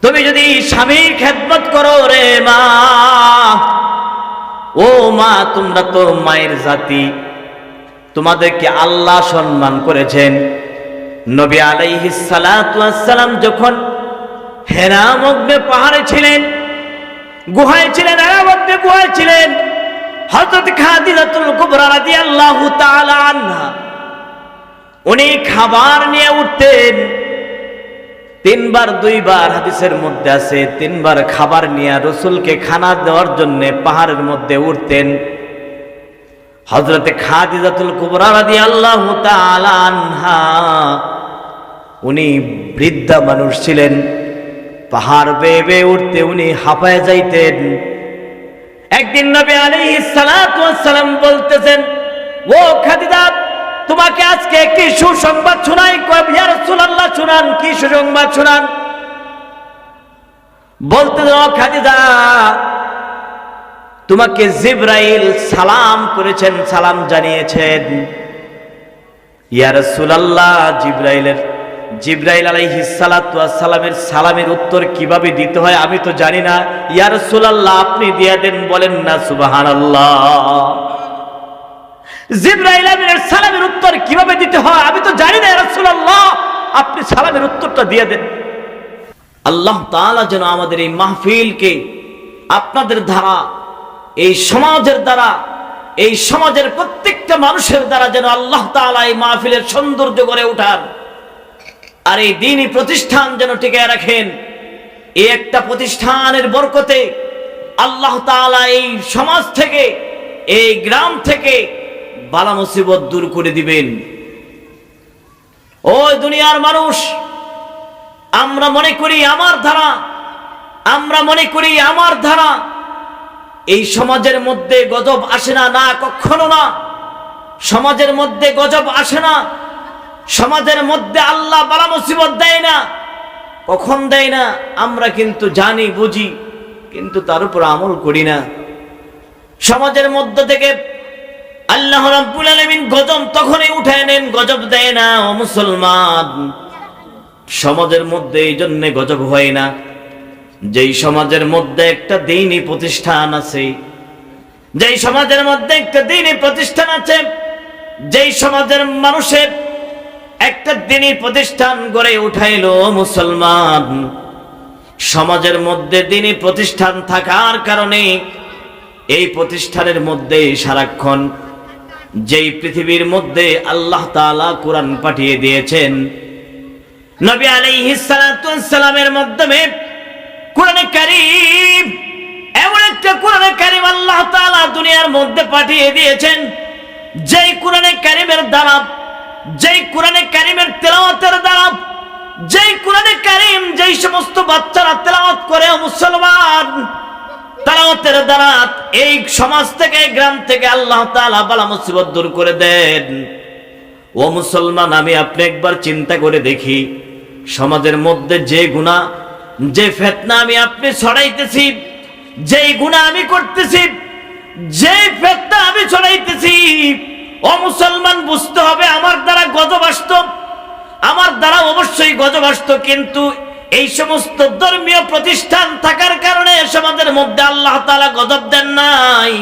তুমি যদি স্বামীর খেদমত করো রে মা, ও মা তোমরা তো মায়ের জাতি, তোমাদেরকে আল্লাহ সম্মান করেছেন। নবী আলাইহিস সালাতু ওয়াস সালাম যখন হেরা মগ্নে পাহাড়ে ছিলেন, গুহায় ছিলেন, হেরা মগ্নে গুহায় ছিলেন, হযরত খাদিজাতুল কুবরা রাদিয়াল্লাহু তাআলা আনহা উনি খাবার নিয়ে উঠতেন। তিনবার দুইবার হাদিসের মধ্যে আছে, তিনবার খাবার নিয়ে রাসূলকে খানা দেওয়ার জন্য পাহাড়ের মধ্যে উঠতেন। হযরত খাদিজাতুল কুবরা রাদিয়াল্লাহু তাআলা আনহা উনি বৃদ্ধা মানুষ ছিলেন, পাহাড় বেয়ে বেয়ে উঠতে উনি হাঁপায় যাইতেন। একদিন নবী আলাইহিস সালাতু ওয়াস সালাম বলতেছেন, ও খাদিজা তোমাকে আজকে কি সুসংবাদ শোনাই? ইয়া রাসূলুল্লাহ শুনান, কি সুসংবাদ শোনান? বলতেন, ও খাদিজা তোমাকে জিবরাইল সালাম করেছেন, সালাম জানিয়েছেন। ইয়া রাসূলুল্লাহ জিবরাইল আলাইহিস সালাতু ওয়াস সালামের সালামের উত্তর কিভাবে দিতে হয় আমি তো জানি না, ইয়া রাসূলুল্লাহ আপনি দিয়ে দেন। বলেন না সুবহানাল্লাহ। জিবরাইল আমিনের সালামের উত্তর কিভাবে দিতে হয় আমি তো জানি না, ইয়া রাসূলুল্লাহ আপনি সালামের উত্তরটা দিয়ে দেন। আল্লাহ তাআলা যেন আমাদের এই মাহফিলকে আপনাদের দ্বারা, এই সমাজের দ্বারা, এই সমাজের প্রত্যেকটা মানুষের দ্বারা যেন আল্লাহ তাআলা এই মাহফিলের সৌন্দর্য গড়ে ওঠান, আর এই দ্বীনি প্রতিষ্ঠান যেন টিকিয়ে রাখেন। এই একটা প্রতিষ্ঠানের বরকতে আল্লাহ তাআলা এই সমাজ থেকে, এই গ্রাম থেকে বালা মুসিবত দূর করে দিবেন। ও দুনিয়ার মানুষ, আমরা মনে করি আমার ধারা, আমরা মনে করি আমার ধারা, এই সমাজের মধ্যে গজব আসে না, না কখনো না। সমাজের মধ্যে গজব আসে না, সমাজের মধ্যে আল্লাহ বালা মুসিবত দেয় না। কখন দেয় না আমরা কিন্তু জানি বুঝি, কিন্তু তার উপর আমল করি না। সমাজের মধ্য থেকে আল্লাহ রাব্বুল আলামিন গজব তখনই উঠায় নেন, গজব দেয় না। ও মুসলমান, সমাজের মধ্যে এই জন্য গজব হয় না যেই সমাজের মধ্যে একটা দ্বীনি প্রতিষ্ঠান আছে, যেই সমাজের মধ্যে একটা দ্বীনি প্রতিষ্ঠান আছে, যেই সমাজের মানুষের একটা দ্বীনি প্রতিষ্ঠান গড়ে উঠাইলো। মুসলমান, সমাজের মধ্যে দ্বীনি প্রতিষ্ঠান থাকার কারণে এই প্রতিষ্ঠানের মধ্যে সারাক্ষণ যেই পৃথিবীর মধ্যে আল্লাহ তাআলা কোরআন পাঠিয়ে দিয়েছেন, নবী আলাইহিস সালাতু ওয়াস সালামের মাধ্যমে কোরআনে কারীম, এমন একটা কোরআনে কারীম আল্লাহ তাআলা দুনিয়ার মধ্যে পাঠিয়ে দিয়েছেন, যেই কোরআনে কারীমের দ্বারা, যেই কোরআনে কারীমের তেলাওয়াতের দ্বারা, যেই কোরআনে কারীম যেই সমস্ত বাচ্চারা তেলাওয়াত করে মুসলমান, তেলাওয়াতের দ্বারা এই সমাজ থেকে, গ্রাম থেকে আল্লাহ তাআলা বালা মুসিবত দূর করে দেন। ও মুসলমান, আমি আপনি একবার চিন্তা করে দেখি, সমাজের মধ্যে যে গুনাহ, যে ফিতনা আমি আপনি ছড়াইতেছি, যেই গুনাহ আমি করতেছি, যে ফিতনা আমি ছড়াইতেছি, ও মুসলমান বুঝতে হবে আমার দ্বারা গজব আসতো, আমার দ্বারা অবশ্যই গজব আসতো, কিন্তু এই সমস্ত ধর্মীয় প্রতিষ্ঠান থাকার কারণে সমাজের মধ্যে আল্লাহ তাআলা গজব দেন নাই,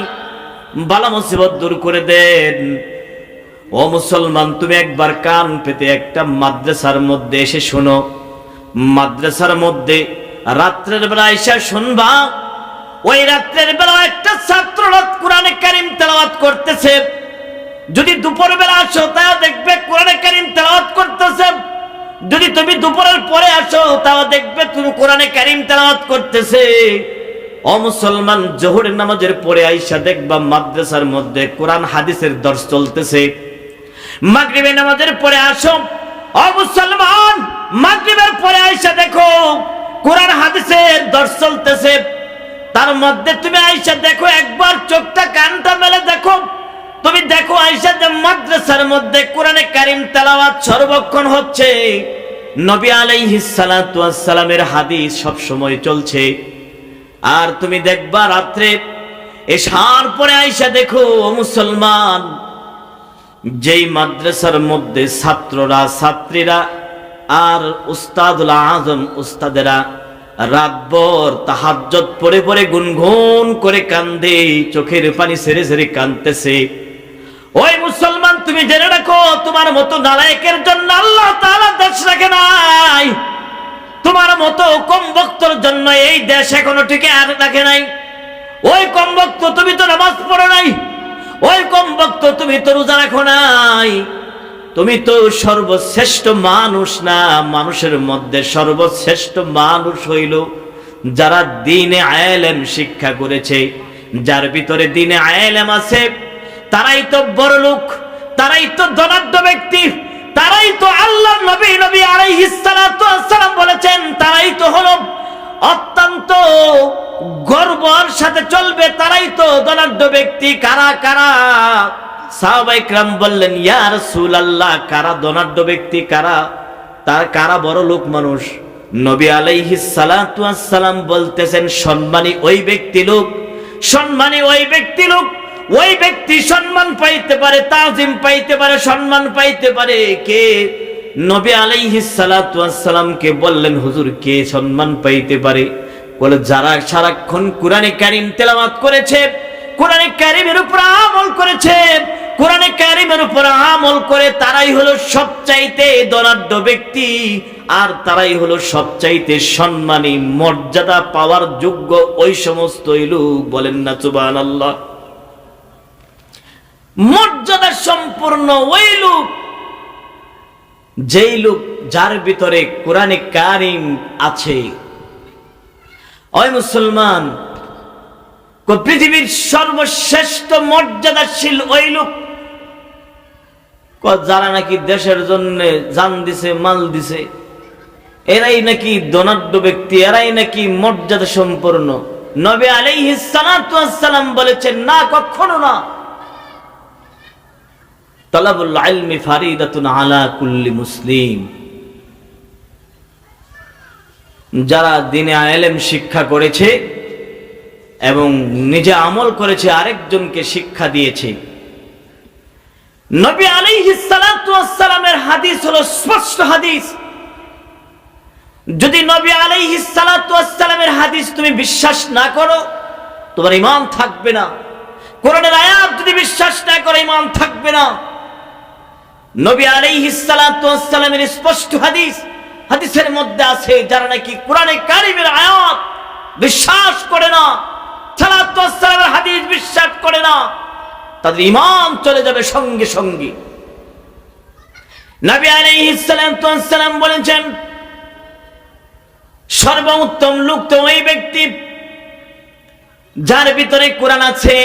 বালা মুসিবত দূর করে দেন। ও মুসলমান, তুমি একবার কান পেতে একটা মাদ্রাসার মধ্যে এসে শোনো। মাদ্রাসার মধ্যে রাত্রের বেলা এসে শুনবা, ওই রাত্রের বেলা একটা ছাত্র কোরআনে কারীম তেলাওয়াত করতেছে। যদি দুপুর বেলা আসো তাও দেখবে কোরআনে কারীম তেলাওয়াত করতেছে। যদি তুমি দুপুরের পরে আসো তাও দেখবে তুমি কোরআনে কারীম তেলাওয়াত করতেছে। ও মুসলমান, জোহরের নামাজের পরে আইসা দেখবা মাদ্রাসার মধ্যে কোরআন হাদিসের দর্স চলতেছে। মাগরিবের নামাজের পরে আসো, ও মুসলমান, মাগরিবের পরে আইসা দেখো কোরআন হাদিসের দর্স চলতেছে। তার মধ্যে তুমি আইসা দেখো, একবার চোখটা কানটা মেলে দেখো, তুমি দেখো আইসা যে মাদ্রাসার মধ্যে কোরআনে কারীম তেলাওয়াত সর্বক্ষণ হচ্ছে, নবী আলাইহিস সালাতু ওয়াস সালামের হাদিস সব সময় চলছে। আর তুমি দেখবা রাত্রে এশার পরে আইসা দেখো, ও মুসলমান, যেই মাদ্রাসার মধ্যে ছাত্ররা, ছাত্রীরা আর উস্তাদুল আজম, উস্তাদেরা রাতভর তাহাজ্জুদ পড়ে পড়ে গুনগুন করে কান্দে, চোখের পানি ছেড়ে ছেড়ে কাঁদতেছে। ওই মুসলমান, তুমি জেনে রাখো, তোমার মতো নালায়েকের জন্য আল্লাহ তাআলা দেশ রাখে নাই। তোমার মতো কমবক্তর জন্য এই দেশ এখনো টিকে আর রাখে নাই। ওই কমবক্ত, তুমি তো নামাজ পড়ো নাই। ওই কমবক্ত, তুমি তো রোজা রাখো নাই। তুমি তো সর্বশ্রেষ্ঠ মানুষ না। মানুষের মধ্যে সর্বশ্রেষ্ঠ মানুষ হইল যারা দ্বীনে ইলম শিক্ষা করেছে, যার ভিতরে দ্বীনে ইলম আছে। তারাই তো বড় লোক, তারাই তো ধনাঢ্য ব্যক্তি, তারাই তো আল্লাহর নবী আলাইহিস সালাতু ওয়াস সালাম বলেছেন, তারাই তো হলো অত্যন্ত গর্বের সাথে চলবে, তারাই তো ধনাঢ্য ব্যক্তি। কারা কারা? সাহাবায়ে কেরাম বললেন, ইয়া রাসূলুল্লাহ, কারা ধনাঢ্য ব্যক্তি, কারা বড় লোক মানুষ? নবী আলাইহিস সালাতু ওয়াস সালাম বলতেছেন, সম্মানী ওই ব্যক্তি লোক, সম্মানী ওই ব্যক্তি লোক, ওই ব্যক্তি সম্মান পাইতে পারে, তাজিম পাইতে পারে, সম্মান পাইতে পারে। কে? নবী আলাইহিস সালাতু ওয়াস সালামকে বললেন, হুজুর কে সম্মান পাইতে পারে? বলে, যারা সারাক্ষণ কোরআনে কারীম তেলাওয়াত করেছে, কোরআনে কারীমের উপর আমল করেছে, কোরআনে কারীমের উপর আমল করে, তারাই হলো সবচাইতে ধনাঢ্য ব্যক্তি, আর তারাই হলো সবচাইতে সম্মানী, মর্যাদা পাওয়ার যোগ্য ওই সমস্ত লোক। বলেন না সুবহানাল্লাহ। মর্যাদা সম্পূর্ণ ওই লোক, যেই লোক যার ভিতরে কোরআনে কারীম আছে। ওই মুসলমান, পৃথিবীর সর্বশ্রেষ্ঠ মর্যাদাশীল ওই লোক যারা নাকি দেশের জন্য জান দিছে, মাল দিছে, এরাই নাকি ধনাঢ্য ব্যক্তি, এরাই নাকি মর্যাদা সম্পন্ন। নবী আলাইহিস সালাতু ওয়াস সালাম বলেছেন, না, কখনো না। তালাবুল ইলমি ফারিদাতুন আলা কুল্লি মুসলিম। যারা দ্বীনে ইলম শিক্ষা করেছে এবং নিজে আমল করেছে, আরেকজনকে শিক্ষা দিয়েছে। নবী আলাইহিস সালাতু ওয়াস সালামের হাদিস হলো স্পষ্ট হাদিস। যদি নবী আলাইহিস সালাতু ওয়াস সালামের হাদিস তুমি বিশ্বাস না করো, তোমার ঈমান থাকবে না। কোরআনের আয়াত যদি বিশ্বাস না করো, ঈমান থাকবে না। নবী আলাইহিস সালাতু ওয়াস সালামের স্পষ্ট হাদিস, হাদিসের মধ্যে আছে, যারা নাকি কোরআনে কারীমের আয়াত বিশ্বাস করে না, সালাতু ওয়াস সালামের হাদিস বিশ্বাস করে না, তাদের ঈমান চলে যাবে সঙ্গে সঙ্গে। নবী আলাইহিস সালাতু ওয়াস সালাম বলেছেন, সর্বোত্তম লোক তো ওই ব্যক্তি যার ভিতরে কোরআন আছে,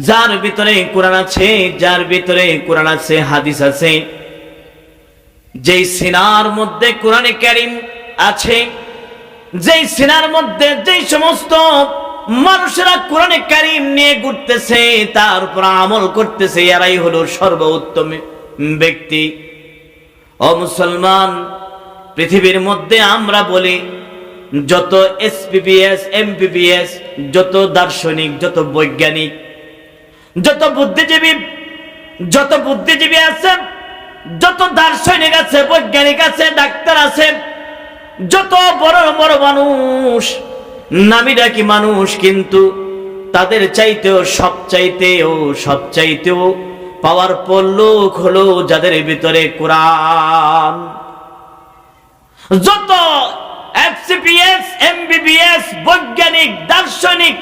যার ভিতরে কোরআন আছে, যার ভিতরে কোরআন আছে, হাদিস আছে। যেই সিনার মধ্যে কোরআনে কারীম আছে, যেই সিনার মধ্যে যেই সমস্ত মানুষেরা কোরআনে কারীম নিয়ে ঘুরতেছে, তার উপর আমল করতেছে, এরাই হলো সর্বোত্তম ব্যক্তি। ও মুসলমান, পৃথিবীর মধ্যে আমরা বলি যত এসপিবিএস, এমবিবিএস, যত দার্শনিক, যত বৈজ্ঞানিক, যত বুদ্ধিজীবী আছে, যত দার্শনিক আছে, বৈজ্ঞানিক আছে, ডাক্তার আছে, যত বড় বড় মানুষ, নামি ডাকি মানুষ, কিন্তু তাদের চাইতেও সবচাইতেও পাওয়ারফুল লোক হলো যাদের ভিতরে কোরআন। যত এফসিপিএস, এমবিবিএস, বৈজ্ঞানিক, দার্শনিক,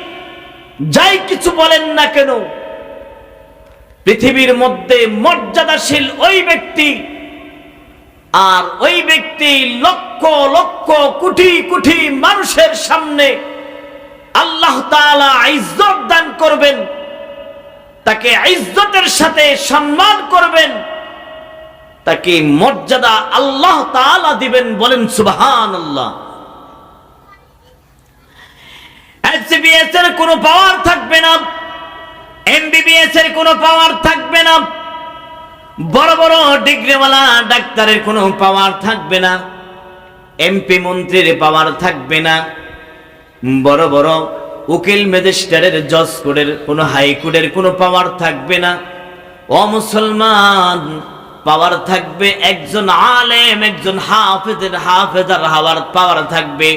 যাই কিছু বলেন না কেন, পৃথিবীর মধ্যে মর্যাদাশীল ওই ব্যক্তি, আর ওই ব্যক্তি লক্ষ লক্ষ কোটি কোটি মানুষের সামনে আল্লাহ তাআলা ইজ্জত দান করবেন, তাকে ইজ্জতের সাথে সম্মান করবেন, তাকে মর্যাদা আল্লাহ তাআলা দিবেন। বলেন সুবহানাল্লাহ। এফসিবিএস এর কোনো পাওয়ার থাকবে না, এমবিবিএস এর কোনো পাওয়ার থাকবে না, বড় বড় ডিগ্রিওয়ালা ডাক্তারের কোনো পাওয়ার থাকবে না, এমপি মন্ত্রীর পাওয়ার থাকবে না, বড় বড় উকিল ম্যাজিস্ট্রেটের, জজ কোর্টের, কোনো হাইকোর্টের কোনো পাওয়ার থাকবে না। ও মুসলমান, পাওয়ার থাকবে, একজন আলেম একজন হাফেজার হওয়ার পাওয়ার থাকবে।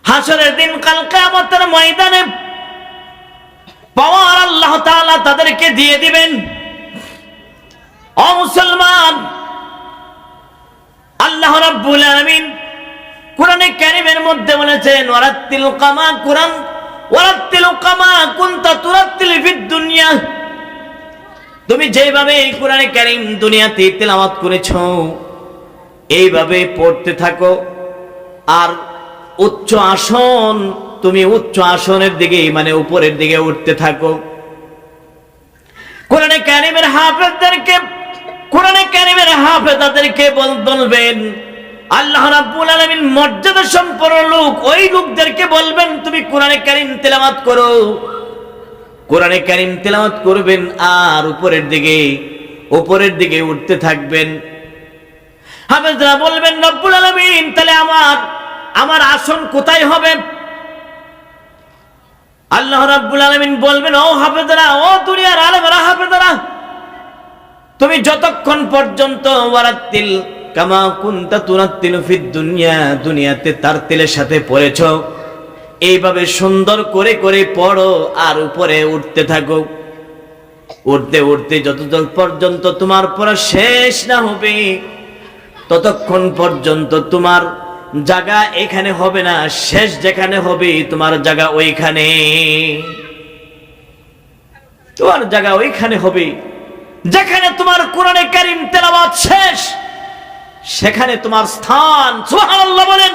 হাসরের দিন কাল কিয়ামতের ময়দানে পাওয়ার আল্লাহ তাআলা তাদেরকে দিয়ে দিবেন। ও মুসলমান, আল্লাহ রাব্বুল আলামিন কোরআনে কারীমের মধ্যে বলেছেন, ওয়ারাত্তিল কামা কুরআন ওয়ারাত্তিল কামা কুনতা তুরাত্তিল ফিদ দুনিয়া। তুমি যেভাবে এই কোরআনে কারীম দুনিয়াতে তেলাওয়াত করেছো এইভাবে পড়তে থাকো। আর উচ্চ আসন, তুমি উচ্চ আসনের দিকে মানে উপরের দিকে উঠতে থাকো। কোরআনে কারীমের হাফেজদেরকে, কোরআনে কারীমের হাফেজাদেরকে বলবেন আল্লাহ রাব্বুল আলামিন মর্যাদা সম্পন্ন লোক, ওই লোকদেরকে বলবেন তুমি কোরআনে কারীম তেলাওয়াত করো। কোরআনে কারীম তেলাওয়াত করবেন আর উপরের দিকে উঠতে থাকবেন। হাফেজরা বলবেন রব্বুল আলামিন তাহলে আমার আসন কোথায় হবে? আল্লাহ রাব্বুল আলামিন বলবেন, ও হাফেজরা, ও দুনিয়ার আলেমরা, হাফেজরা, তুমি যতক্ষণ পর্যন্ত ওয়ারাত্তিল কামা কুনতা তুরাত্তিলু ফিদ দুনিয়া, দুনিয়াতে তারতিলের সাথে পড়েছো, এইভাবে সুন্দর করে করে পড়ো আর উপরে উঠতে থাকো। উঠতে উঠতে যতক্ষণ পর্যন্ত তোমার পড়া শেষ না হবে ততক্ষণ পর্যন্ত তোমার জায়গা এখানে হবে না, শেষ যেখানে হবে তোমার জায়গা ওইখানে, তোমার জায়গা ওইখানে হবে। যেখানে তোমার কোরআনে কারীম তেলাওয়াত শেষ সেখানে তোমার স্থান। সুবহানাল্লাহ বলেন।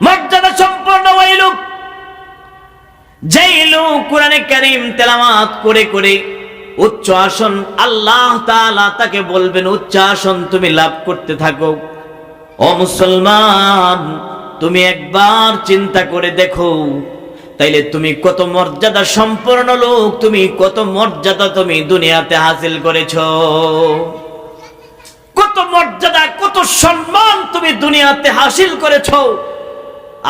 মর্যাদা সম্পন্ন ওই লোক, যেই লোক কোরআনে কারীম তেলাওয়াত করে করে উচ্চ আসন, আল্লাহ তাআলা তাকে বলবেন উচ্চ আসন তুমি লাভ করতে থাকো। ও মুসলমান, তুমি একবার চিন্তা করে দেখো তাইলে তুমি কত মর্যাদা সম্পন্ন লোক, তুমি কত মর্যাদা তুমি দুনিয়াতে হাসিল করেছো, কত মর্যাদা কত সম্মান তুমি দুনিয়াতে হাসিল করেছো।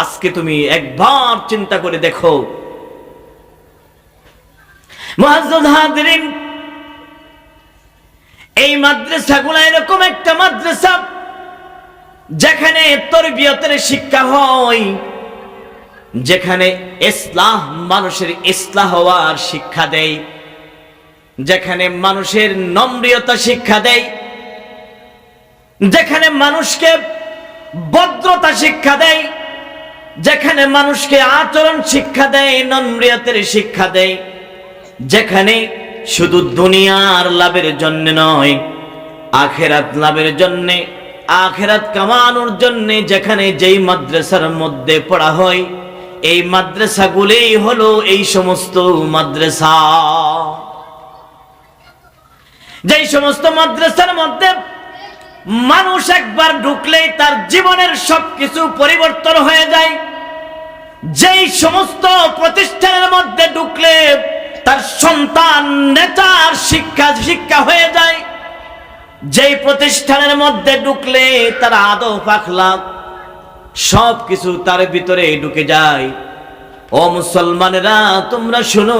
আজকে তুমি একবার চিন্তা করে দেখো। মুআজ্জাজ হাজিরিন, এই মাদ্রাসাগুলো এরকম একটা মাদ্রাসা যেখানে তরবিয়তের শিক্ষা হয়, যেখানে ইসলাহ, মানুষের ইসলাহ হওয়ার শিক্ষা দেয়, যেখানে মানুষের নম্রতা শিক্ষা দেয়, যেখানে মানুষকে ভদ্রতা শিক্ষা দেয়, যেখানে মানুষকে আচরণ শিক্ষা দেয়, নম্রতার শিক্ষা দেয়, যেখানে শুধু দুনিয়ার লাভের জন্য নয় আখিরাত লাভের জন্য, আখিরাত কামানোর জন্য যেখানে যেই মাদ্রাসার মধ্যে পড়া হয়, এই মাদ্রাসাগুলোই হলো এই সমস্ত মাদ্রাসা। যেই সমস্ত মাদ্রাসার মধ্যে মানুষ একবার ঢুকলেই তার জীবনের সবকিছু পরিবর্তন হয়ে যায়, যেই সমস্ত প্রতিষ্ঠানের মধ্যে ঢুকলে তার সন্তান নেতার শিক্ষা হয়ে যায়, যেই প্রতিষ্ঠানের মধ্যে ঢুকলে তার আদব আখলাক সবকিছু তার ভিতরে ঢুকে যায়। ও মুসলমানেরা, তোমরা শুনো,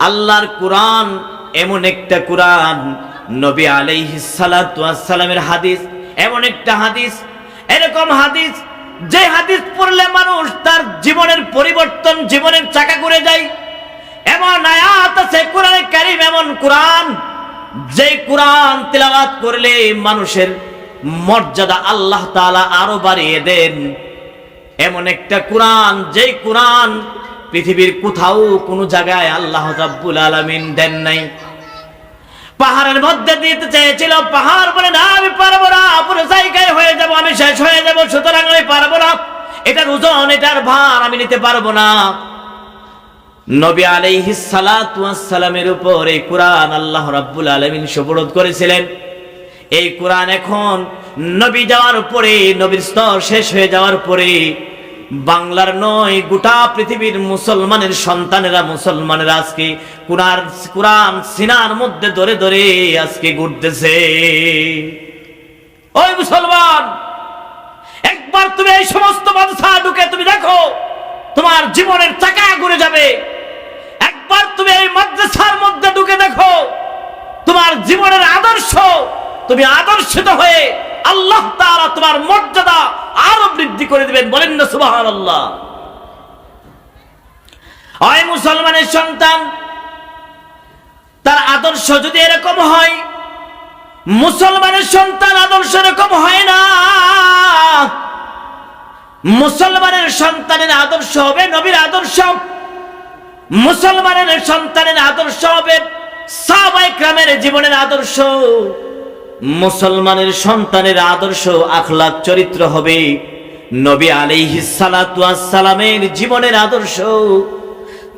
আল্লাহর কোরআন এমন একটা কোরআন, নবী আলাইহিস সালাতু ওয়াস সালামের হাদিস এমন একটা হাদিস, এরকম হাদিস যে হাদিস পড়লে মানুষ তার জীবনের পরিবর্তন, জীবনের চাকা ঘুরে যায়। এমন আয়াত আছে কোরআনে কারীম, এমন কোরআন যে কোরআন তেলাওয়াত করলে মানুষের মর্যাদা আল্লাহ তাআলা আরো বাড়িয়ে দেন। এমন একটা কোরআন, যেই কোরআন পৃথিবীর কোথাও কোনো জায়গায় আল্লাহ রাব্বুল আলামিন দেন নাই। পাহাড়ের মধ্যে দিতে চেয়েছিল, পাহাড় বলে না আমি পারবো না, পুরো জায়গায় হয়ে যাব, আমি শেষ হয়ে যাব, সুতরাং আমি পারবো না, এটার ওজন এটার ভার আমি নিতে পারবো না। নবী আলাইহিস সালাতু ওয়াস সালামের উপর এই কোরআন আল্লাহ রাব্বুল আলামিন সুপরত করেছিলেন। এই কোরআন এখন নবী যাওয়ার পরে, নবীর স্তর শেষ হয়ে যাওয়ার পরে বাংলার নয় গোটা পৃথিবীর মুসলমানের সন্তানেরা, মুসলমানেরা আজকে কোরআন সিনার মধ্যে ধরে ধরে আজকে ঘুরতেছে। ওই মুসলমান, একবার তুমি এই সমস্ত মাদ্রাসা ঢুকে তুমি দেখো, তোমার জীবনের চাকা ঘুরে যাবে। একবার তুমি এই মাদ্রাসার মধ্যে ঢুকে দেখো, তোমার জীবনের আদর্শ, তুমি আদর্শিত হয়ে আল্লাহ তাআলা তোমার মর্যাদা আরো বৃদ্ধি করে দিবেন। বলেন না সুবহানাল্লাহ। হয় মুসলমানের সন্তান, তার আদর্শ যদি এরকম হয়, মুসলমানের সন্তান আদর্শ এরকম হয় না। মুসলমানের সন্তানের আদর্শ হবে নবীর আদর্শ, মুসলমানের সন্তানের আদর্শ হবে সাহাবায়ে কেরামের জীবনের আদর্শ, মুসলমানের সন্তানের আদর্শ আখলাক চরিত্র হবে নবী আলাইহিস সালাতু ওয়াস সালামের জীবনের আদর্শ।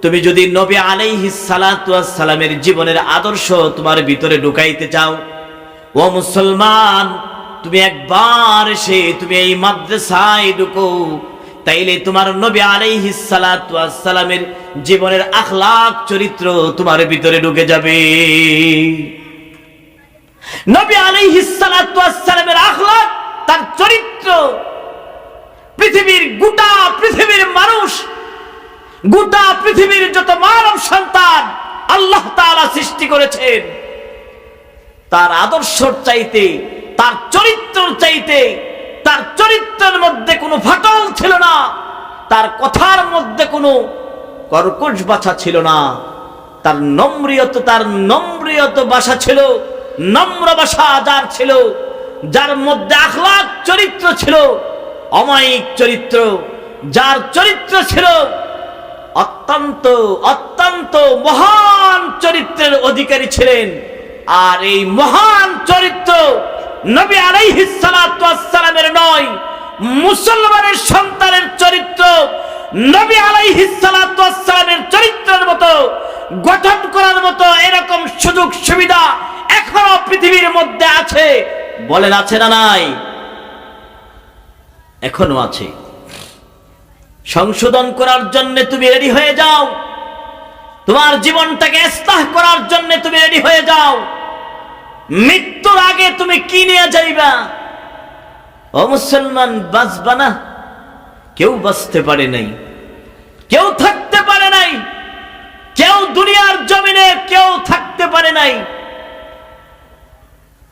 তুমি যদি নবী আলাইহিস সালাতু ওয়াস সালামের জীবনের আদর্শ তোমার ভিতরে ঢুকাইতে চাও, ও মুসলমান, তুমি একবার এসে তুমি এই মাদ্রাসায় ঢুকো, তাইলে তোমার নবী আলাইহিস সালাতু ওয়াস সালামের জীবনের আখলাক চরিত্র তোমার ভিতরে ঢুকে যাবে। নবী আলাইহিস সালাতু ওয়াস সালামের আখলাক, তার চরিত্র পৃথিবীর গোটা পৃথিবীর মানুষ, গোটা পৃথিবীর যত মানব সন্তান আল্লাহ তাআলা সৃষ্টি করেছেন, তার আদর্শর চাইতে, তার চরিত্রের চাইতে, তার চরিত্রের মধ্যে কোনো ফাটল ছিল না, তার কথার মধ্যে কোনো কর্কশ ভাষা ছিল না, তার নম্রিয়ত ভাষা ছিল, নম্র ভাষা যার ছিল, যার মধ্যে আখলাক চরিত্র ছিল, অমায়িক চরিত্র, যার চরিত্র ছিল অত্যন্ত অত্যন্ত মহান চরিত্রের অধিকারী ছিলেন। আর এই মহান চরিত্র নবী আলাইহিস সালাতু ওয়াস সালামের নয়, মুসলমানের সন্তানের চরিত্র নবী আলাইহিস সালাতু ওয়াস সালামের চরিত্রের মতো গঠন করার মতো এরকম সুযোগ সুবিধা এখনো পৃথিবীর মধ্যে আছে। বলেন আছে না নাই? এখনো আছে। সংশোধন করার জন্য তুমি রেডি হয়ে যাও, তোমার জীবনটাকে ইসলাহ করার জন্য তুমি রেডি হয়ে যাও। মৃত্যুর আগে তুমি কি নিয়ে যাইবা? ও মুসলমান, বাঁচবা না? কেউ বাঁচতে পারে নাই, কেউ থাকতে পারে নাই, কেউ দুনিয়ার জমিনে কেউ থাকতে পারে নাই।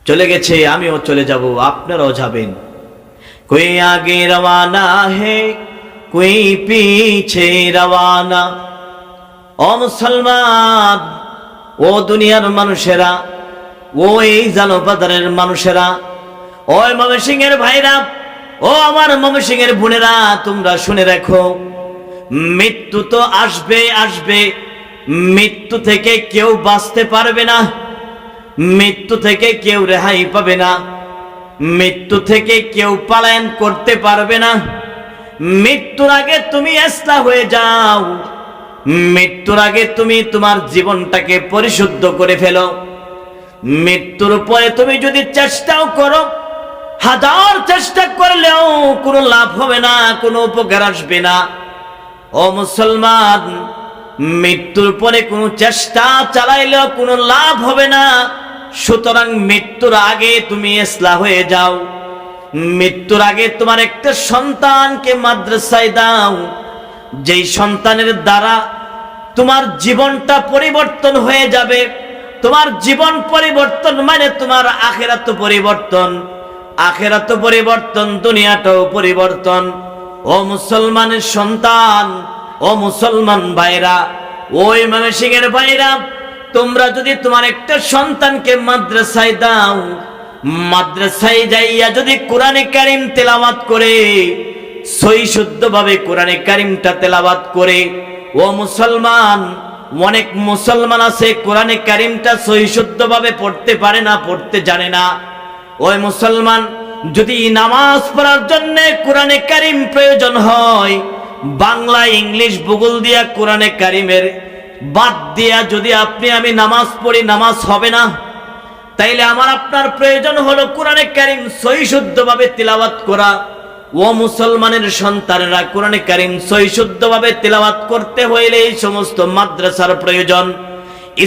চলে গেছে, আমিও চলে যাব, আপনারাও যাবেন। কোই আগে রওয়ানা হে কোই পিছে রওয়ানা। ও মুসলমান, ও দুনিয়ার মানুষেরা, ও এই জালবাজারের মানুষেরা, ও ময়মনসিংহের ভাইরা, ও আমার ময়মনসিংহের বোনেরা, তোমরা শুনে রাখো, মৃত্যু তো আসবে আসবে, মৃত্যু থেকে কেউ বাঁচতে পারবে না, মৃত্যু থেকে কেউ রেহাই পাবে না, মৃত্যু থেকে কেউ পলায়ন করতে পারবে না। মৃত্যুর আগে তুমি ইসলাহ হয়ে যাও, মৃত্যুর আগে তুমি তোমার জীবনটাকে পরিশুদ্ধ করে ফেলো। মৃত্যুর পরে তুমি যদি চেষ্টাও করো, হাজার চেষ্টা করলেও কোনো লাভ হবে না, কোনো উপকার আসবে না। ও মুসলমান, মৃত্যুর পরে কোনো চেষ্টা চালাইলেও কোনো লাভ হবে না। সুতরাং মৃত্যুর আগে তুমি ইসলাহ হয়ে যাও। মৃত্যুর আগে তোমার একটা সন্তানকে মাদ্রাসায় দাও, যেই সন্তানের দ্বারা তোমার জীবনটা পরিবর্তন হয়ে যাবে। তোমার জীবন পরিবর্তন মানে তোমার আখিরাত পরিবর্তন, আখিরাত পরিবর্তন, দুনিয়াটাও পরিবর্তন। ও মুসলমানের সন্তান, ও মুসলমান ভাইরা, ওই ময়মনসিংহের ভাইরা, তোমরা যদি তোমার একটা সন্তানকে মাদ্রাসায় দাও, মাদ্রাসায় যাইয়া যদি কোরআনে কারীম তেলাওয়াত করে, সহি শুদ্ধভাবে কোরআনে কারীমটা তেলাওয়াত করে, ও মুসলমান, অনেক মুসলমান আছে কোরআনে কারীমটা সহি শুদ্ধভাবে পড়তে পারে না, পড়তে জানে না। ওই মুসলমান, যদি নামাজ পড়ার জন্য কোরআনে কারীম প্রয়োজন হয়, বাংলা ইংলিশ ভূগোল দিয়া কোরআনে কারীমের বাদ দিয়া যদি আপনি আমি নামাজ পড়ি, নামাজ হবে না। তাইলে আমার আপনার প্রয়োজন হলো কোরআনে কারীম সহি শুদ্ধভাবে তিলাওয়াত করা। ও মুসলমানের সন্তানেরা, কোরআনে কারীম সহি শুদ্ধভাবে তিলাওয়াত করতে হইলে এই সমস্ত মাদ্রাসার প্রয়োজন।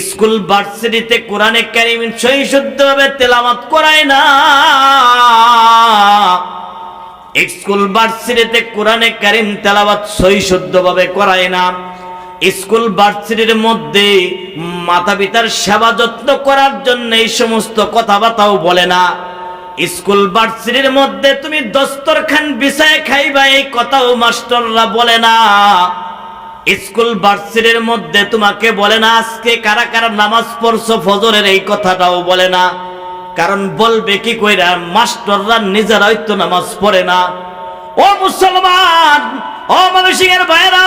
স্কুল ভার্সিটিতে কোরআনে কারীম সহি শুদ্ধভাবে তেলাওয়াত করায় না, স্কুল ভার্সিটিতে কোরআনে কারীম তেলাওয়াত সহি শুদ্ধভাবে করায় না। স্কুল ভার্সিটির মধ্যে মাতা পিতার সেবা যত্ন করার জন্য এই সমস্ত কথাবার্তাও বলে না। স্কুল ভার্সিটির মধ্যে তুমি দস্তরখান বিছায় খাইবা এই কথাও মাস্টাররা বলে না। স্কুল ভার্সিটির মধ্যে তোমাকে বলে না আজকে কারা কারা নামাজ পড়ছো ফজরের, এই কথাটাও বলে না। কারণ বলবে কি কইরা, মাস্টাররা নিজেরাই তো নামাজ পড়ে না। ও মুসলমান, ও মানুষের ভাইরা,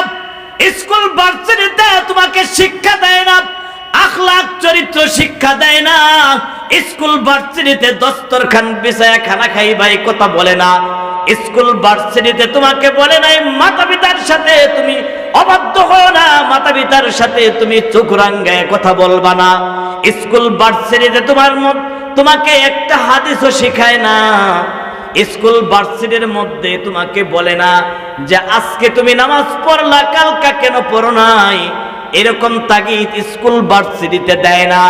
স্কুল ভার্সিটিতে তোমাকে শিক্ষা দেয় না, আখলাক চরিত্র শিক্ষা দেয় না। স্কুল ভার্সিটিতে দস্তরখান বিছায়া খানা খাইবা এই কথা বলে না। স্কুল ভার্সিটিতে তোমাকে বলে নাই মাতা পিতার সাথে তুমি অবাধ্য হও না, মাতা পিতার সাথে তুমি চোখ রাঙ্গায় কথা বলবা না। স্কুল ভার্সিটিতে তোমাকে একটা হাদিসও শেখায় না। স্কুল ভার্সিটির মধ্যে তোমাকে বলে না যে আজকে তুমি নামাজ পড়লা কালকা কেন পড়ো নাই, এরকম তাগিদ স্কুল ভার্সিটিতে দেয় না।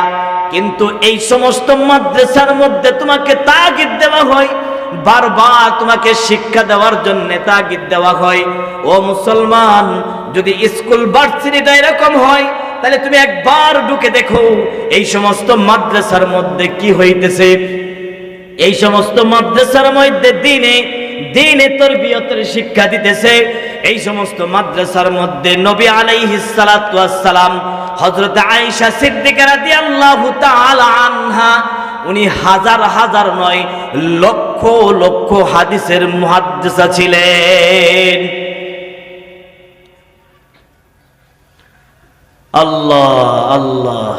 কিন্তু এই সমস্ত মাদ্রাসার মধ্যে তোমাকে তাগিদ দেওয়া হয়, বারবার তোমাকে শিক্ষা দেওয়ার জন্য তাগিদ দেওয়া হয়। ও মুসলমান, যদি স্কুল ভার্সিটিটা এরকম হয় তাহলে তুমি একবার ঢুকে দেখো এই সমস্ত মাদ্রাসার মধ্যে কি হইতেছে। এই সমস্ত মাদ্রাসার মধ্যে দিনে তরবিয়তের শিক্ষা দিতেছে। এই সমস্ত মাদ্রাসার মধ্যে নবী আলাইহিস সালাতু ওয়াস সালাম, হযরত আয়েশা সিদ্দিকা রাদিয়াল্লাহু তাআলা আনহা, উনি হাজার হাজার নয় লক্ষ লক্ষ হাদিসের মুহাদ্দিসা ছিলেন। আল্লাহ আল্লাহ,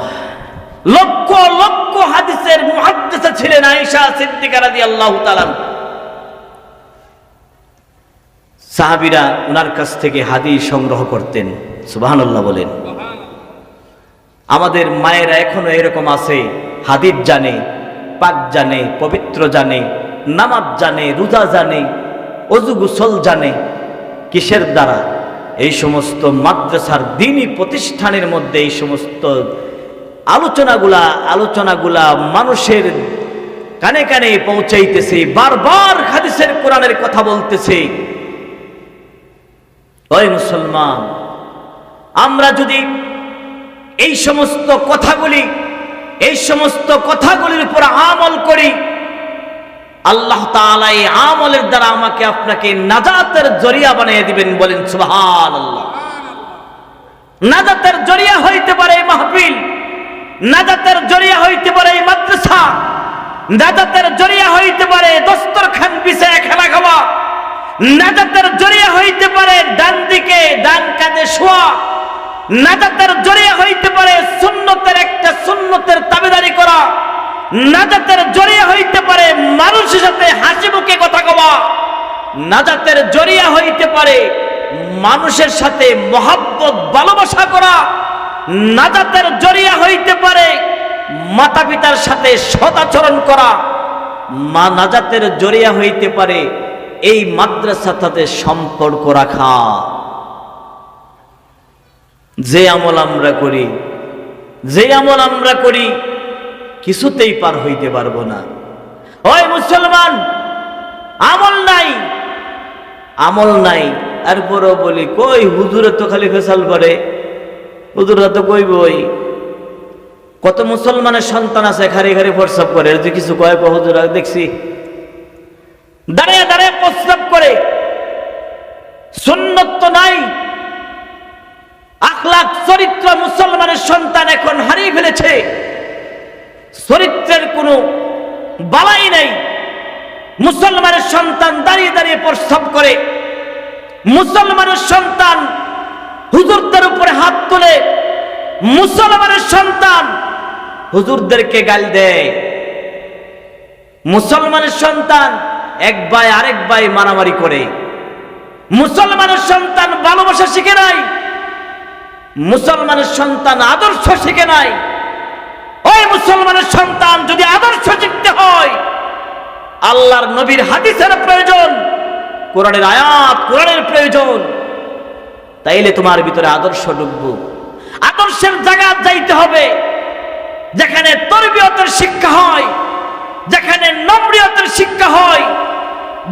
লক্ষ লক্ষ হাদিসের মুহাদ্দিসা ছিলেন আয়েশা সিদ্দিকা রাদিয়াল্লাহু তাআলা। সাহাবীরা ওনার কাছ থেকে হাদিস সংগ্রহ করতেন। সুবহানাল্লাহ বলেন। আমাদের মায়েরা এখনো এরকম আছে, হাদিস জানে, পাক জানে, পবিত্র জানে, নামাজ জানে, রোজা জানে, ওযু গোসল জানে। কিসের দ্বারা? এই সমস্ত মাদ্রাসার দ্বীনি প্রতিষ্ঠানের মধ্যে এই সমস্ত আলোচনাগুলা মানুষের কানে কানে পৌঁছাইতেছে, বারবার হাদিসের কোরআনের কথা বলতেছে। ওই মুসলমান, আমরা যদি এই সমস্ত কথাগুলির উপর আমল করি, আল্লাহ তাআলা এই আমলের দ্বারা আমাকে আপনাকে নাজাতের জরিয়া বানিয়ে দিবেন। বলেন সুবহানাল্লাহ। নাজাতের জরিয়া হইতে পারে এই মাহফিল, নাজাতের জরিয়া হইতে পারে এই মাদ্রাসা, নাজাতের জরিয়া হইতে পারে দস্তরখান বিছায়া খানা খাওয়া, নাজাতের জরিয়া হইতে পারে ডান দিকে ডান কাঁধে শোয়া, নাজাতের জরিয়া হইতে পারে সুন্নতের তাবেদারি করা, নাজাতের জরিয়া হইতে পারে মানুষের সাথে হাসি মুখে কথা কওয়া, নাজাতের জরিয়া হইতে পারে মানুষের সাথে মহব্বত ভালোবাসা করা, নাজাতের জরিয়া হইতে পারে মাতা পিতার সাথে সদাচরণ করা, নাজাতের জরিয়া হইতে পারে এই মাদ্রাসার সাথে সম্পর্ক রাখা। যে আমল আমরা করি কিছুতেই পার হইতে পারবো না। ওই মুসলমান, আমল নাই এরপরও বলি কই হুজুরে তো খালি ফেসাল করে, হুজুরা তো কইবই। কত মুসলমানের সন্তান আছে খারি খারি প্রস্রাব করে, যদি কিছু কয় হুজুরা দেখছি দাঁড়িয়ে দাঁড়িয়ে প্রস্রাব করে। সুন্নত তো নাই, আখলাক চরিত্র মুসলমানের সন্তান এখন হারিয়ে ফেলেছে। চরিত্রের কোনো বালাই নাই। মুসলমানের সন্তান দাঁড়িয়ে দাঁড়িয়ে প্রস্রাব করে, মুসলমানের সন্তান হুজুরদের উপরে হাত তোলে, মুসলমানের সন্তান হুজুরদেরকে গাল দেয়, মুসলমানের সন্তান এক ভাই আরেক ভাই মারামারি করে, মুসলমানের সন্তান ভালোবাসা শিখে নাই, মুসলমানের সন্তান আদর্শ শিখে নাই। ওই মুসলমানের সন্তান যদি আদর্শ শিখতে হয়, আল্লাহর নবীর হাদিসের প্রয়োজন, কোরআনের আয়াত কোরআনের প্রয়োজন। তাইলে তোমার ভিতরে আদর্শ ঢুকবো। আদর্শের জায়গা যাইতে হবে যেখানে তরবিয়তের শিক্ষা হয়, যেখানে নম্রিয়তের শিক্ষা হয়,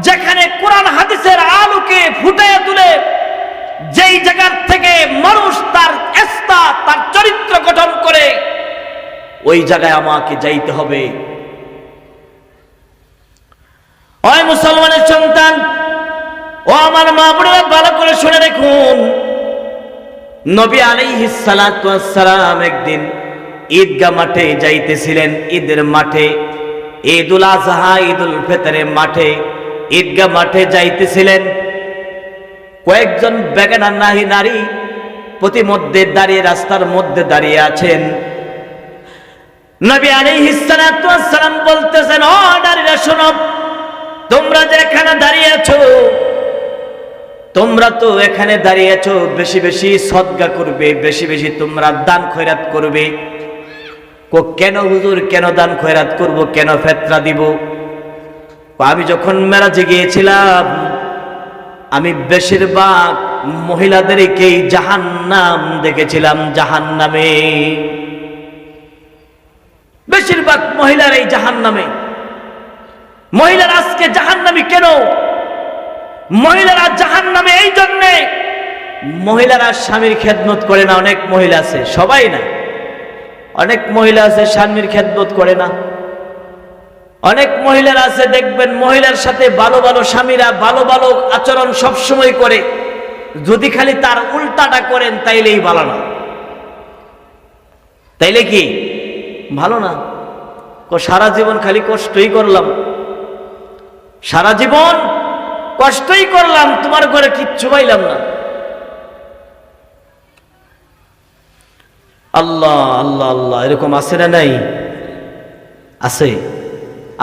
যেখানে কোরআন হাদিসের আলোকে ফুটিয়ে তুলে যেই জায়গার থেকে মানুষ তার চরিত্র গঠন করে ওই জায়গায় আমাকে যাইতে হবে। ওই মুসলমানের সন্তান, ও আমার মা বোনেরা ভালো করে শুনে দেখুন, নবী আলাইহিস সালাতু ওয়াস সালাম একদিন ঈদগাহ মাঠে যাইতেছিলেন। ঈদের মাঠে, ঈদুল আজহা ঈদুল ফিতরের মাঠে, ঈদগাহ মাঠে যাইতেছিলেন। কয়েকজন বেগানা নারী প্রতিমধ্যে দাঁড়িয়ে, রাস্তার মধ্যে দাঁড়িয়ে আছেন। নবী আলাইহিস সালাতু ওয়াস সালাম বলতেছেন, ও নারীরা শোনো, তোমরা যে এখানে দাঁড়িয়ে আছো, তোমরা তো এখানে দাঁড়িয়ে আছো, বেশি বেশি সদকা করবে, বেশি বেশি তোমরা দান খয়রাত করবে। কেন হুজুর, কেন দান খয়রাত করব, কেন ফেতরা দিব? আমি যখন মেরাজে গিয়েছিলাম, আমি বেশিরভাগ মহিলাদেরকেই জাহান্নাম দেখেছিলাম, জাহান্নামে। বেশিরভাগ মহিলারাই জাহান্নামে। মহিলারা আজকে জাহান্নামী কেন? মহিলারা জাহান্নামে এই জন্যে, মহিলারা স্বামীর খেদমত করে না। অনেক মহিলা আছে, সবাই না, অনেক মহিলা আছে স্বামীর খেদমত করে না। অনেক মহিলারা আছে, দেখবেন মহিলার সাথে ভালো ভালো স্বামীরা ভালো ভালো আচরণ সবসময় করে, যদি খালি তার উল্টাটা করেন তাইলেই ভালো না। তাইলে কি ভালো না? সারা জীবন খালি কষ্টই করলাম, সারা জীবন কষ্টই করলাম, তোমার ঘরে কিচ্ছু পাইলাম না। আল্লাহ আল্লাহ আল্লাহ, এরকম আছে না নাই? আছে,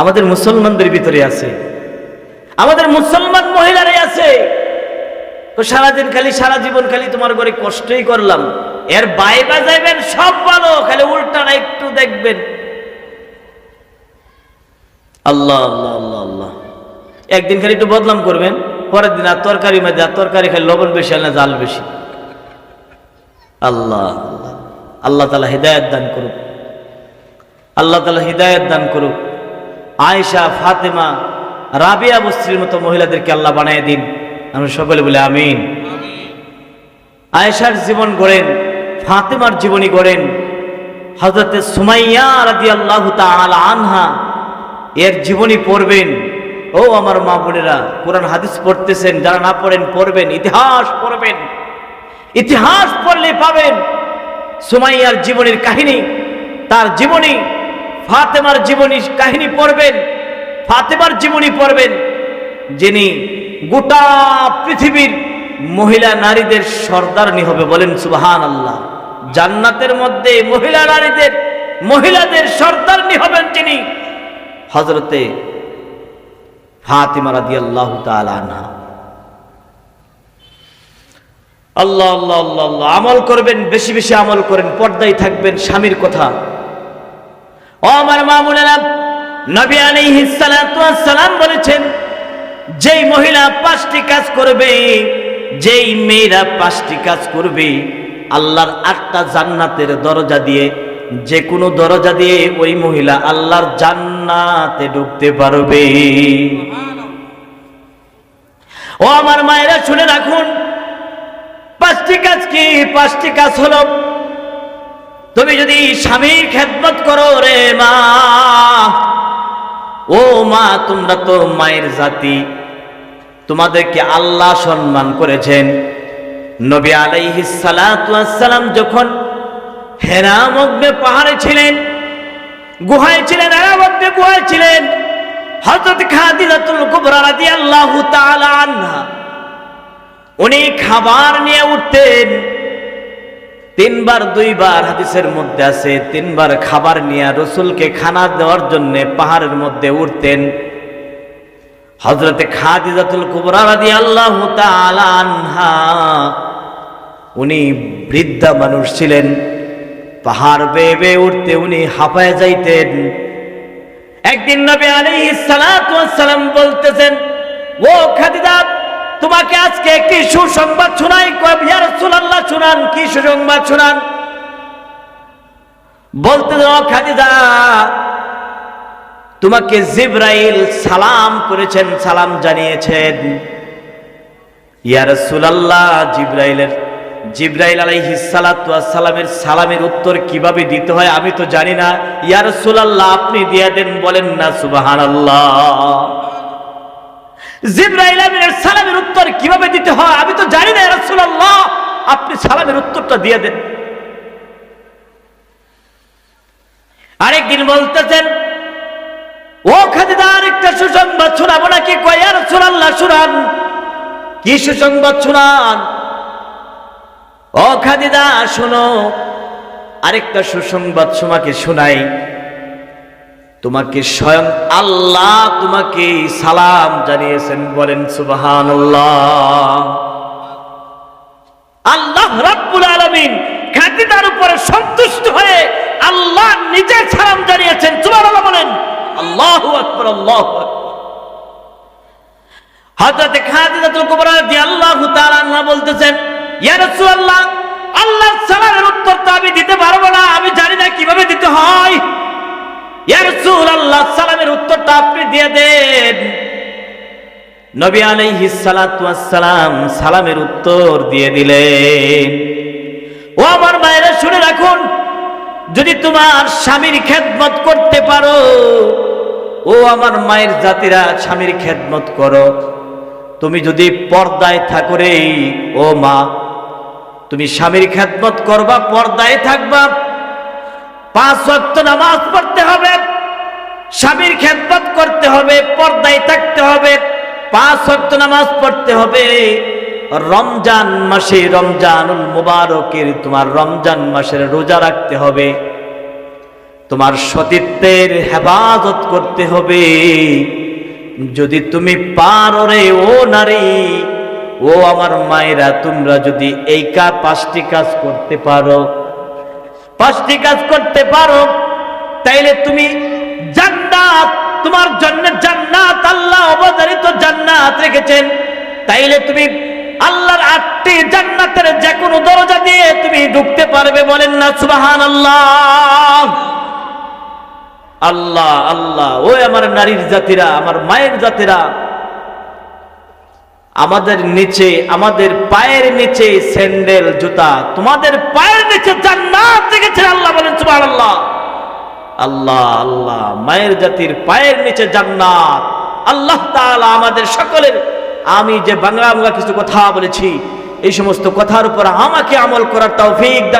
আমাদের মুসলমানদের ভিতরে আছে, আমাদের মুসলমান মহিলারাই আছে। তো সারাদিন খালি, সারা জীবন খালি তোমার ঘরে কষ্টই করলাম, এর বাইবা যাইবেন সব ভালো, খালি উল্টাটা একটু দেখবেন। আল্লাহ আল্লাহ আল্লাহ আল্লাহ, একদিন খালি একটু বদলাম করবেন, পরের দিন আর তরকারি মধ্যে, আর তরকারি খালি লবণ বেশি আর না জাল বেশি। আল্লাহ আল্লাহ তাআলা হিদায়াত দান করুক, আল্লাহ তাআলা হিদায়াত দান করুক। আয়েশা, ফাতেমা, রাবিয়া বস্ত্রীর মতো মহিলাদেরকে আল্লাহ বানায় দিন, আমরা সকলে বলে আমিন। আয়েশার জীবন গড়েন, ফাতেমার জীবনী গড়েন, হযরতে সুমাইয়া রাদিয়াল্লাহু তাআলা আনহা এর জীবনী পড়বেন। ও আমার মা বোনেরা, কোরআন হাদিস পড়তেছেন, যারা না পড়েন পড়বেন, ইতিহাস পড়বেন, ইতিহাস পড়লে পাবেন সুমাইয়ার জীবনের কাহিনী, তার জীবনী। ফাতেমার জীবনী কাহিনী পড়বেন, ফাতেমার জীবনী পড়বেন, যিনি গোটা পৃথিবীর মহিলা নারীদের সর্দারনি হবে। বলেন সুবহানাল্লাহ। জান্নাতের মধ্যে মহিলা নারীদের, মহিলাদের সর্দারনি হবেন যিনি, হযরতে ফাতিমা রাদিয়াল্লাহু তাআলা আনহা। আল্লাহ আল্লাহ আল্লাহ আল্লাহ, আমল করবেন, বেশি বেশি আমল করেন, পর্দায় থাকবেন, স্বামীর কথা। ও আমার মা বোনেরা, নবী আলাইহিস সালাতু ওয়াস সালাম বলেছেন, যেই মহিলা 5টি কাজ করবে, যেই মেয়েরা 5টি কাজ করবে, আল্লাহর 8টা জান্নাতের দরজা দিয়ে, যে কোনো দরজা দিয়ে ওই মহিলা আল্লাহর জান্নাতে ঢুকতে পারবে। ও আমার মায়েরা শুনে রাখুন, 5টি কাজ কি? 5টি কাজ হলো, তুমি যদি স্বামীর খেদমত করো রে মা, ও মা, তোমরা তো মায়ের জাতি, তোমাদেরকে আল্লাহ সম্মান করেছেন। নবী আলাইহিস সালাতু ওয়াস সালাম যখন হেরা মগ্নে পাহাড়ে ছিলেন, গুহায় ছিলেন, হেরা মগ্নে গুহায় ছিলেন, হযরত খাদিজাতুল কুবরা রাদিয়াল্লাহু তাআলা আনহা উনি খাবার নিয়ে উঠতেন। 3 বার 2 বার হাদিসের মধ্যে আছে, 3 বার খাবার নিয়ে রাসূলকে খানা দেওয়ার জন্য পাহাড়ের মধ্যে উঠতেন। হযরতে খাদিজাতুল কুবরা রাদিয়াল্লাহু তাআলা আনহা উনি বৃদ্ধা মানুষ ছিলেন, পাহাড় বেয়ে বেয়ে উঠতে উনি হাঁপায় যাইতেন। একদিন নবী আলাইহিস সালাতু ওয়াস সালাম বলতেছেন, ও খাদিজা, তোমাকে আজকে কি সুসংবাদ শোনাই? কয়, ইয়া রাসূলুল্লাহ, শুনান, কি সুসংবাদ শোনান? বলতে দাও খাদিজা, তোমাকে জিবরাইল সালাম করেছেন, সালাম জানিয়েছেন। ইয়া রাসূলুল্লাহ, জিবরাইলের জিবরাইল আলাইহিস সালাতু ওয়াস সালামের সালামের উত্তর কিভাবে দিতে হয় আমি তো জানি না, ইয়া রাসূলুল্লাহ আপনি দিয়ে দেন। বলেন না সুবহানাল্লাহ। জিবরাইল আমিনের সালামের উত্তর কিভাবে দিতে হয় আমি তো জানি না, ইয়া রাসূলুল্লাহ আপনি সালামের উত্তরটা দিয়ে দেন। আরেকদিন বলতেছেন, ও খাদিজা আরেকটা সুসংবাদ শোনাবো নাকি? কয় ইয়া রাসূলুল্লাহ শুনান। কি সুসংবাদ শোনান? ও খাদিজা শোনো, আরেকটা সুসংবাদ তোমাকে শোনাই। তোমাকে স্বয়ং আল্লাহ তোমাকে সালাম জানিয়েছেন। বলেন সুবহানাল্লাহ। আল্লাহ রাব্বুল আলামিন খাদিজার উপরে সন্তুষ্ট হয়ে আল্লাহ নিজে সালাম জানিয়েছেন। সুবহানাল্লাহ বলেন। আল্লাহু আকবার, আল্লাহু আকবার। হযরত খাদিজাতুল কুবরা রাদিয়াল্লাহু তাআলা আনহা বলতেছেন, ইয়া রাসূলুল্লাহ আল্লাহর সালামের উত্তর তো আমি দিতে পারবো না, আমি জানি না কিভাবে দিতে হয়। ইয়া রাসূলুল্লাহ সালামের উত্তরটা আপনি দিয়ে দেন। নবী আলাইহিস সালাতু ওয়াস সালাম সালামের উত্তর দিয়ে দিলেন। ও আমার মায়েরা শুনে রাখুন, যদি তোমার স্বামীর খেদমত করতে পারো, ও আমার মায়ের জাতিরা স্বামীর খেদমত করো। তুমি যদি পর্দায় থাকো রে ও মা, তুমি স্বামীর খেদমত করবা, পর্দায় থাকবা, 5 ওয়াক্ত নামাজ পড়তে হবে, স্বামীর খেদমত করতে হবে, পর্দায় থাকতে হবে, 5 ওয়াক্ত নামাজ পড়তে হবে। রমজান মাসে, রমজানুল মুবারকের তোমার রমজান মাসের রোজা রাখতে হবে, তোমার সতীত্বের হেফাজত করতে হবে। যদি তুমি পারো রে ও নারী, ও আমার মায়েরা, তোমরা যদি এই 5টি কাজ করতে পারো, 5টি কাজ করতে পারো, তাইলে তুমি জান্নাত, তোমার জন্য জান্নাত, আল্লাহ অবধারিত জান্নাত রেখেছেন। তাইলে তুমি আল্লাহর 8টি জান্নাতের যে কোনো দরজা দিয়ে তুমি ঢুকতে পারবে। বলেন না সুবহানাল্লাহ। আল্লাহ আল্লাহ। ওই আমার নারীর জাতিরা, আমার মায়ের জাতিরা, আমাদের নিচে, আমাদের পায়ের নিচে স্যান্ডেল জুতা, তোমাদের পায়ের নিচে জান্নাত রেখেছে আল্লাহ। বলেন সুবহানাল্লাহ। আল্লাহ আল্লাহ। মায়ের জাতির পায়ের নিচে জান্নাত। আল্লাহ তাআলা আমাদের সকলের, আমি যে বাংলা কিছু কথা বলেছি, এই সমস্ত কথার উপর আমাকে আমল করার তৌফিক